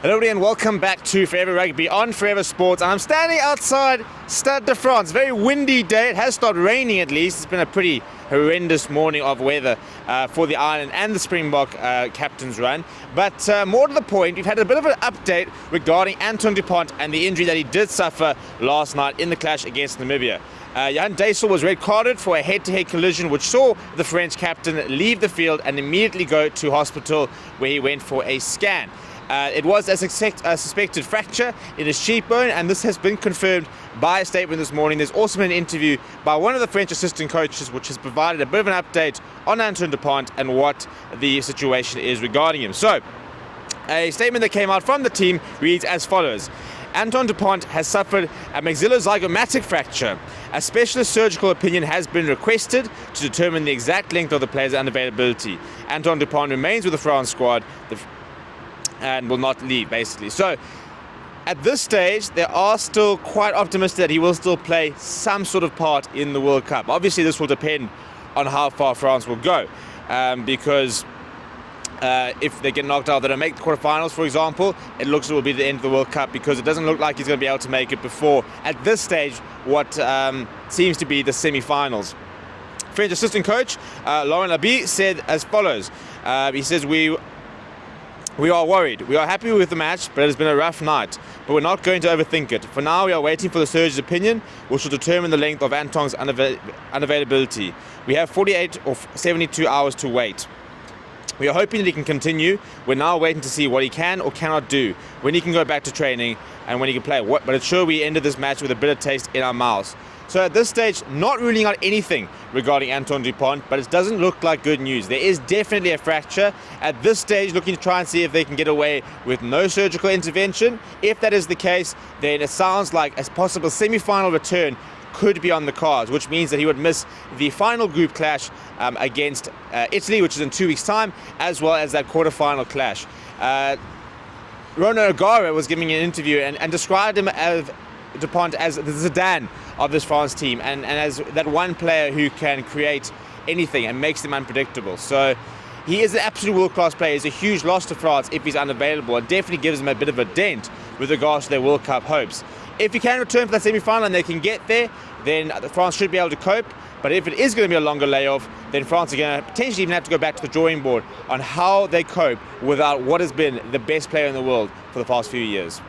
Hello everybody and welcome back to Forever Rugby on Forever Sports. I'm standing outside Stade de France. Very windy day. It has stopped raining at least. It's been a pretty horrendous morning of weather for the island and the Springbok captain's run. But more to the point, we've had a bit of an update regarding Antoine Dupont and the injury that he did suffer last night in the clash against Namibia. Jan Deysel was red carded for a head-to-head collision which saw the French captain leave the field and immediately go to hospital where he went for a scan. It was a suspected fracture in his cheekbone, and this has been confirmed by a statement this morning. There's also been an interview by one of the French assistant coaches which has provided a bit of an update on Antoine Dupont and what the situation is regarding him. So, a statement that came out from the team reads as follows. Antoine Dupont has suffered a maxillozygomatic fracture. A specialist surgical opinion has been requested to determine the exact length of the player's unavailability. Antoine Dupont remains with the France squad and will not leave, basically. So, at this stage, they are still quite optimistic that he will still play some sort of part in the World Cup. Obviously, this will depend on how far France will go, because if they get knocked out, they don't make the quarterfinals, for example, it looks like it will be the end of the World Cup, because it doesn't look like he's going to be able to make it before, at this stage, what seems to be the semi-finals. French assistant coach Laurent Labie said as follows. He says, We are worried. We are happy with the match, but it has been a rough night. But we're not going to overthink it. For now, we are waiting for the surgeon's opinion, which will determine the length of Antoine's unavailability. We have 48 or 72 hours to wait. We are hoping that he can continue. We're now waiting to see what he can or cannot do, when he can go back to training, and when he can play. But it's sure we ended this match with a bitter taste in our mouths. So at this stage, not ruling out anything regarding Antoine Dupont, but it doesn't look like good news. There is definitely a fracture. At this stage, looking to try and see if they can get away with no surgical intervention. If that is the case, then it sounds like a possible semi-final return could be on the cards, which means that he would miss the final group clash against Italy, which is in 2 weeks' time, as well as that quarter-final clash. Ronan O'Gara was giving an interview and described him as Dupont as the Zidane of this France team, and as that one player who can create anything and makes them unpredictable. So he is an absolute world-class player. He's a huge loss to France if he's unavailable, and definitely gives them a bit of a dent with regards to their World Cup hopes. If he can return for that semi-final and they can get there, then France should be able to cope. But if it is going to be a longer layoff, then France are going to potentially even have to go back to the drawing board on how they cope without what has been the best player in the world for the past few years.